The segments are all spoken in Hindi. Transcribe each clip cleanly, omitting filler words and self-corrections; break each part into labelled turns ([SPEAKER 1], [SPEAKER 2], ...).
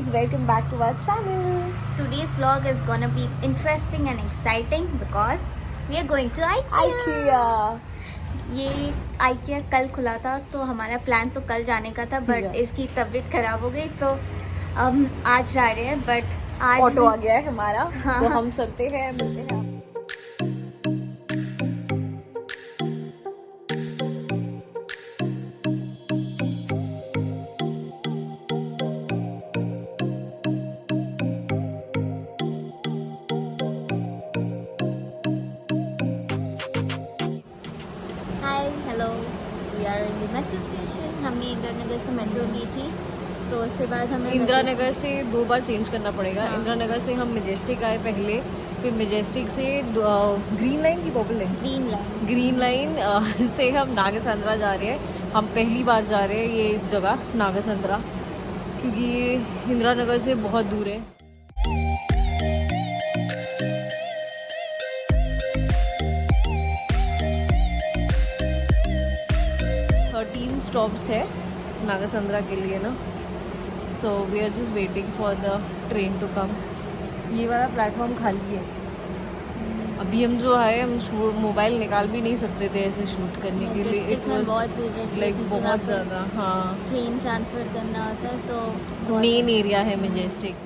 [SPEAKER 1] guys, welcome back to our channel.
[SPEAKER 2] Today's vlog is gonna be interesting and exciting because we are going to IKEA. ये IKEA कल खुला था तो हमारा प्लान तो कल जाने का था बट इसकी तबीयत खराब हो गई तो हम आज जा रहे हैं बट आज
[SPEAKER 1] ऑटो आ गया है हमारा।
[SPEAKER 2] हाँ।
[SPEAKER 1] तो हम चलते हैं, मिलते हैं।
[SPEAKER 2] Hello we are in the metro station. हमने इंदिरा नगर से मेट्रो ली थी तो उसके बाद हमें
[SPEAKER 1] इंदिरा नगर से 2 बार चेंज करना पड़ेगा।
[SPEAKER 2] हाँ।
[SPEAKER 1] इंदिरा नगर से हम मेजेस्टिक आए पहले, फिर मेजेस्टिक से ग्रीन लाइन की पॉपुलर ग्रीन लाइन से हम नागेसंद्रा जा रहे हैं। हम पहली बार जा रहे हैं ये जगह नागेसंद्रा, क्योंकि ये इंदिरा नगर से बहुत दूर है। स्टॉप्स है नागेसंद्रा के लिए ना, so we are just waiting for the train to come. ये वाला प्लेटफॉर्म खाली है। अभी हम जो है हम मोबाइल निकाल भी नहीं सकते थे ऐसे शूट करने के लिए।
[SPEAKER 2] इट वाज बहुत
[SPEAKER 1] लाइक बहुत ज़्यादा। हाँ,
[SPEAKER 2] ट्रेन ट्रांसफ़र करना होता है तो
[SPEAKER 1] मेन एरिया है मेजेस्टिक।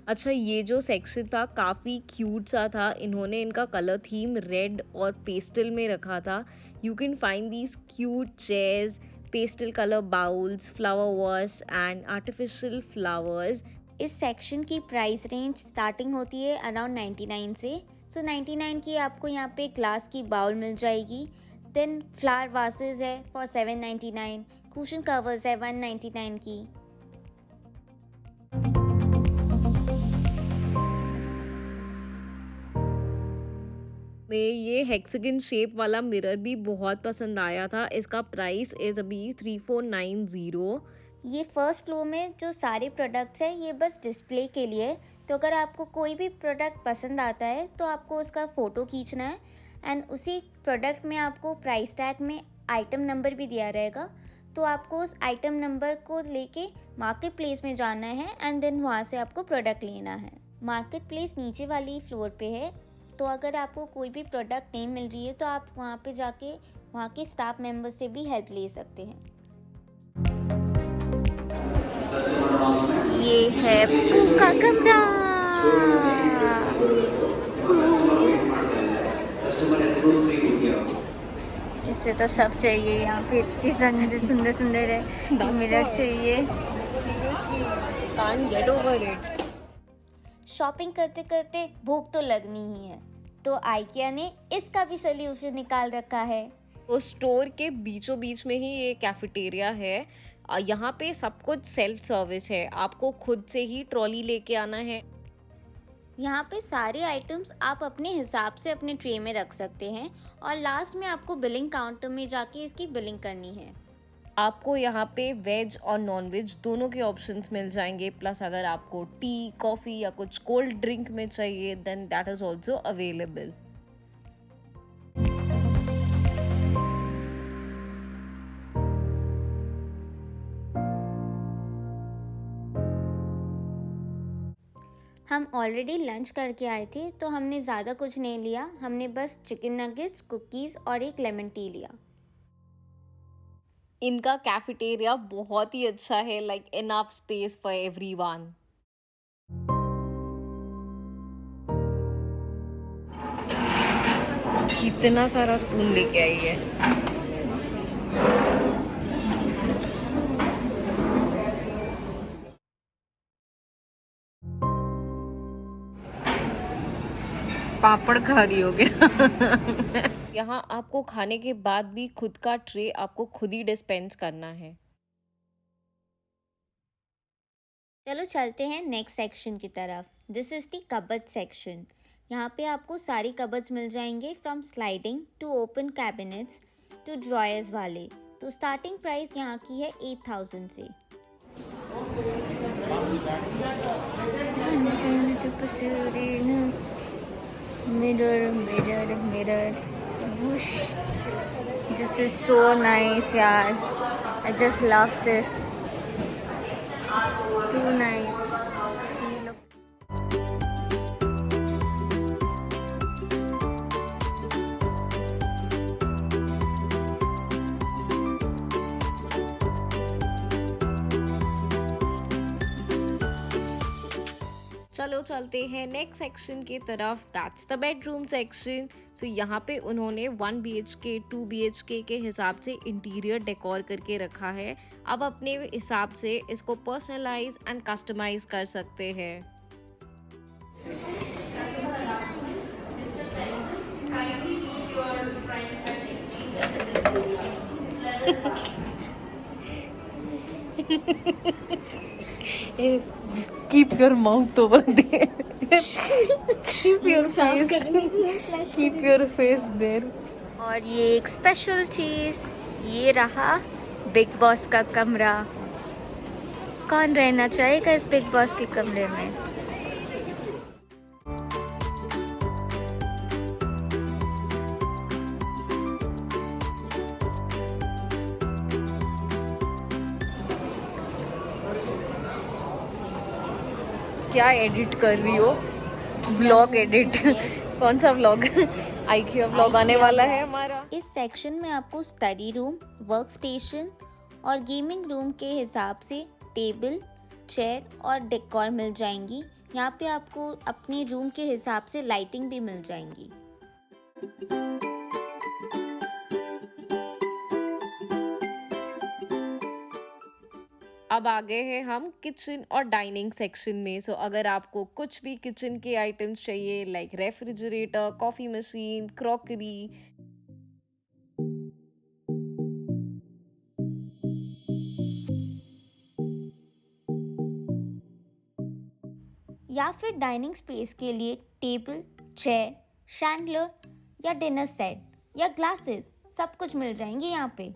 [SPEAKER 1] अच्छा, ये जो सेक्शन था काफ़ी क्यूट सा था। इन्होंने इनका कलर थीम रेड और पेस्टल में रखा था। You can find these cute chairs, pastel colour bowls, flower vase and artificial flowers.
[SPEAKER 2] इस सेक्शन की प्राइस रेंज स्टार्टिंग होती है अराउंड 99 से। सो 99 की आपको यहाँ पे ग्लास की बाउल मिल जाएगी। देन फ्लावर वासेस है फॉर 799, कुशन कवर्स है 199 की।
[SPEAKER 1] में ये हेक्सागन शेप वाला मिरर भी बहुत पसंद आया था। इसका प्राइस इज़ अभी 3490।
[SPEAKER 2] ये फर्स्ट फ्लोर में जो सारे प्रोडक्ट्स हैं ये बस डिस्प्ले के लिए है। तो अगर आपको कोई भी प्रोडक्ट पसंद आता है तो आपको उसका फ़ोटो खींचना है एंड उसी प्रोडक्ट में आपको प्राइस टैग में आइटम नंबर भी दिया रहेगा। तो आपको उस आइटम नंबर को लेके मार्केट प्लेस में जाना है एंड देन वहाँ से आपको प्रोडक्ट लेना है। मार्केट प्लेस नीचे वाली फ्लोर पे है, तो अगर आपको कोई भी प्रोडक्ट नहीं मिल रही है तो आप वहाँ पे जाके वहाँ के स्टाफ मेंबर से भी हेल्प ले सकते हैं। ये है पू का कमरा। इससे तो सब चाहिए यहाँ पे, इतनी सुंदर सुंदर है। मिरर चाहिए।
[SPEAKER 1] Seriously can't get over it.
[SPEAKER 2] Shopping करते करते भूख तो लगनी ही है, तो IKEA ने इसका भी सोल्यूशन निकाल रखा है।
[SPEAKER 1] तो स्टोर के बीचों बीच में ही ये कैफेटेरिया है। यहाँ पे सब कुछ सेल्फ सर्विस है, आपको खुद से ही ट्रॉली लेके आना है।
[SPEAKER 2] यहाँ पे सारे आइटम्स आप अपने हिसाब से अपने ट्रे में रख सकते हैं और लास्ट में आपको बिलिंग काउंटर में जाके इसकी बिलिंग करनी है।
[SPEAKER 1] आपको यहाँ पे वेज और नॉन वेज दोनों के ऑप्शंस मिल जाएंगे। प्लस अगर आपको टी, कॉफ़ी या कुछ कोल्ड ड्रिंक में चाहिए then that is also available.
[SPEAKER 2] हम ऑलरेडी लंच करके आए थे तो हमने ज़्यादा कुछ नहीं लिया। हमने बस चिकन नगेट्स, कुकीज़ और एक लेमन टी लिया।
[SPEAKER 1] इनका कैफेटेरिया बहुत ही अच्छा है, like enough space for everyone. कितना सारा स्पून लेके आई है। पापड़ खा रही हो गया। यहाँ आपको खाने के बाद भी खुद का ट्रे आपको खुद ही डिस्पेंस करना है।
[SPEAKER 2] चलो चलते हैं नेक्स्ट सेक्शन की तरफ। This is the cupboard section. यहाँ पे आपको सारी कबर्ड्स मिल जाएंगे, from sliding to open cabinets to drawers वाले। तो स्टार्टिंग प्राइस यहाँ की है 8,000 से। मिरर मिरर मिरर वुश, दिस इज सो नाइस यार, I just love this, it's too nice. See look,
[SPEAKER 1] चलो चलते हैं नेक्स्ट सेक्शन की तरफ। That's the bedroom section. So यहाँ पे उन्होंने 1 BHK 2 BHK के हिसाब से इंटीरियर डेकोर करके रखा है। अब अपने हिसाब से इसको पर्सनलाइज एंड कस्टमाइज कर सकते हैं। Keep your mouth over there. Keep your face there.
[SPEAKER 2] और ये एक स्पेशल चीज़, ये रहा बिग बॉस का कमरा। कौन रहना चाहेगा इस बिग बॉस के कमरे में?
[SPEAKER 1] क्या एडिट कर रही हो? Vlog edit? कौन सा व्लॉग? IKEA व्लॉग आने वाला है हमारा।
[SPEAKER 2] इस सेक्शन में आपको स्टडी रूम, वर्क स्टेशन और गेमिंग रूम के हिसाब से टेबल, चेयर और डेकोर मिल जाएंगी। यहाँ पे आपको अपने रूम के हिसाब से लाइटिंग भी मिल जाएंगी।
[SPEAKER 1] अब आ गए हैं हम किचन और डाइनिंग सेक्शन में। सो अगर आपको कुछ भी किचन के आइटम्स चाहिए, like refrigerator, coffee machine, crockery,
[SPEAKER 2] या फिर डाइनिंग स्पेस के लिए टेबल, चेयर, शैंडलर या डिनर सेट या ग्लासेस, सब कुछ मिल जाएंगे यहाँ पे।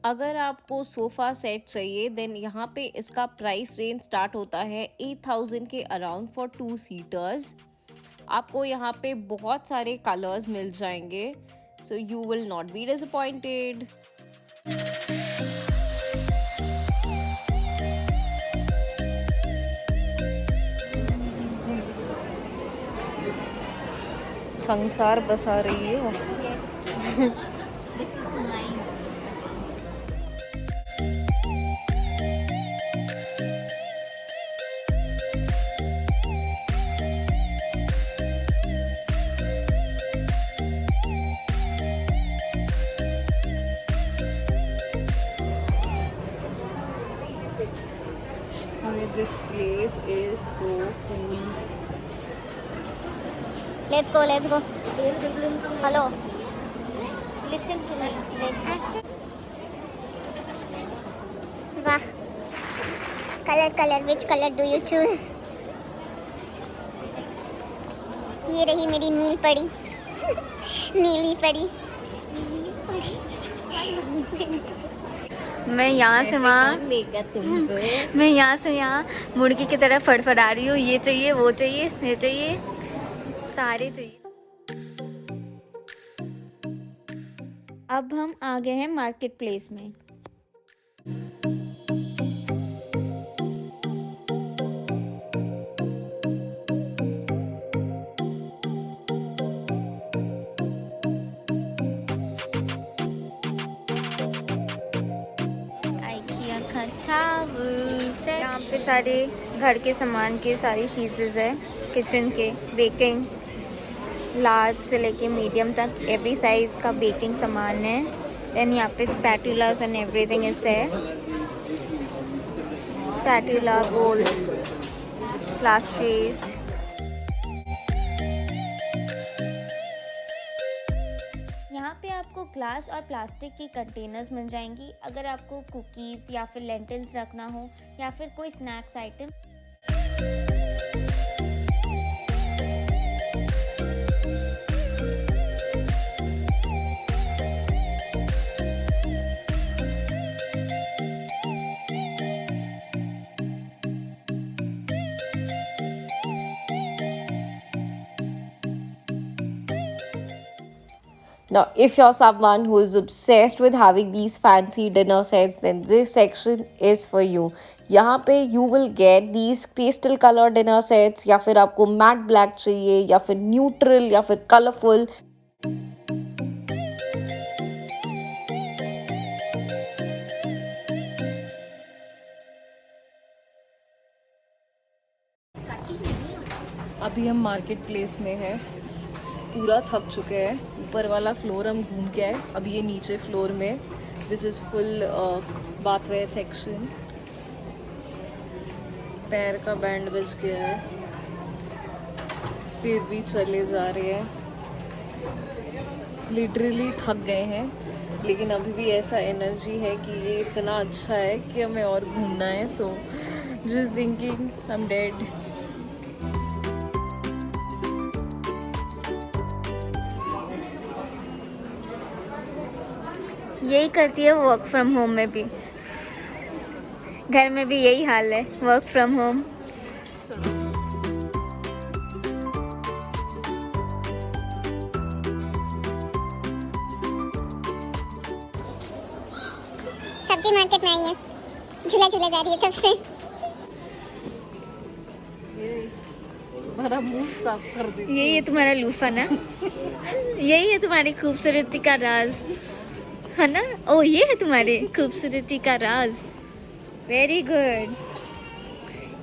[SPEAKER 1] अगर आपको सोफ़ा सेट चाहिए देन यहाँ पे इसका प्राइस रेंज स्टार्ट होता है 8,000 के अराउंड फॉर 2 सीटर्स। आपको यहाँ पे बहुत सारे कलर्स मिल जाएंगे, so you will not be disappointed. संसार बसा रही हो। This place is so cool.
[SPEAKER 2] Let's go, let's go. Hello. Listen to me. Let's go.
[SPEAKER 3] वाह, colour which color do you choose? ये रही मेरी नील पड़ी। नीली पड़ी।
[SPEAKER 2] मैं यहाँ से वहाँ मुर्गी की तरह फड़फड़ा रही हूँ। ये चाहिए, वो चाहिए, ये चाहिए, सारे चाहिए। अब हम आ गए हैं मार्केट प्लेस में। यहाँ पे सारे घर के सामान के सारी चीज़ें है, किचन के, बेकिंग, लार्ज से लेके मीडियम तक एवरी साइज़ का बेकिंग सामान है। देन यहाँ पे spatulas and everything is there. Spatula, bowls, pastries. यहाँ पे आपको ग्लास और प्लास्टिक की कंटेनर्स मिल जाएंगी अगर आपको कुकीज़ या फिर लेंटिल्स रखना हो या फिर कोई snacks item.
[SPEAKER 1] Now, if you're someone who is obsessed with having these fancy dinner sets, then this section is for you. यहाँ पे you will get these pastel color dinner sets, या फिर आपको matte black चाहिए, या फिर neutral, या फिर colorful. अभी हम मार्केट प्लेस में हैं, पूरा थक चुके हैं. ऊपर वाला फ्लोर हम घूम के आए, अब ये नीचे फ्लोर में this is full bathware section. पैर का बैंड बज गया है, फिर भी चले जा रहे हैं. लिटरली थक गए हैं, लेकिन अभी भी ऐसा एनर्जी है कि ये इतना अच्छा है कि हमें और घूमना है. So just thinking I am dead.
[SPEAKER 2] यही करती है वर्क फ्रॉम होम में भी. घर में भी यही हाल है, वर्क फ्रॉम होम.
[SPEAKER 3] सब्जी मार्केट में आई है, झूला झूला जा रही है तब से.
[SPEAKER 1] मेरा मुंह साफ कर दे.
[SPEAKER 2] यही है तुम्हारा लूफा ना. यही है तुम्हारी खूबसूरती का राज, है ना. ओ ये है तुम्हारी खूबसूरती का राज. Very good.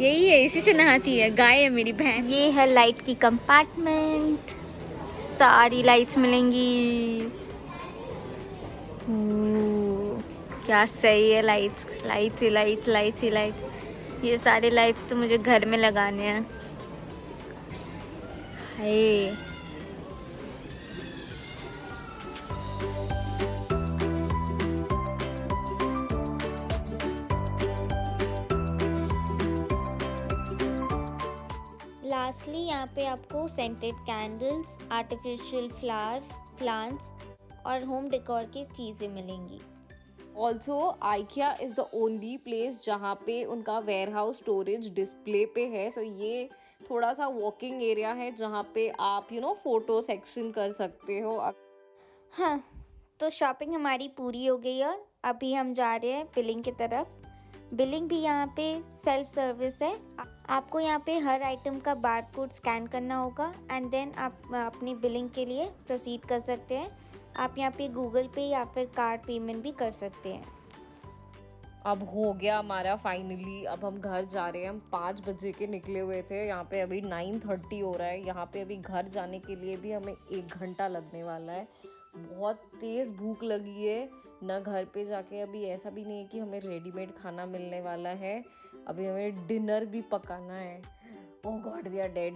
[SPEAKER 2] यही है, इसी से नहाती है. गाय है मेरी बहन. ये है लाइट की कंपार्टमेंट. सारी लाइट्स मिलेंगी. क्या सही है. लाइट्स लाइट्स ही लाइट्स, लाइट्स ही लाइट्स. ये सारे लाइट्स तो मुझे घर में लगाने हैं. हाय. लास्टली यहाँ पे आपको scented candles, artificial flowers, plants और होम डेकोर की चीज़ें मिलेंगी.
[SPEAKER 1] Also IKEA is the only place जहाँ पे उनका वेयर हाउस स्टोरेज डिस्प्ले पे है. सो ये थोड़ा सा वॉकिंग एरिया है जहाँ पे आप फोटो सेक्शन कर सकते हो.
[SPEAKER 2] हाँ, तो शॉपिंग हमारी पूरी हो गई और अभी हम जा रहे हैं बिलिंग की तरफ. बिलिंग भी यहाँ पे सेल्फ सर्विस है. आपको यहाँ पे हर आइटम का बार कोड स्कैन करना होगा एंड देन आप अपनी बिलिंग के लिए प्रोसीड कर सकते हैं. आप यहाँ पे गूगल पे या फिर कार्ड पेमेंट भी कर सकते हैं.
[SPEAKER 1] अब हो गया हमारा फाइनली. अब हम घर जा रहे हैं. हम 5 बजे के निकले हुए थे, यहाँ पे अभी 9:30 हो रहा है. यहाँ पे अभी घर जाने के लिए भी हमें 1 घंटा लगने वाला है. बहुत तेज़ भूख लगी है ना. घर पे जाके अभी ऐसा भी नहीं है कि हमें रेडीमेड खाना मिलने वाला है. अभी हमें डिनर भी पकाना है. ओह गॉड, वी आर डेड.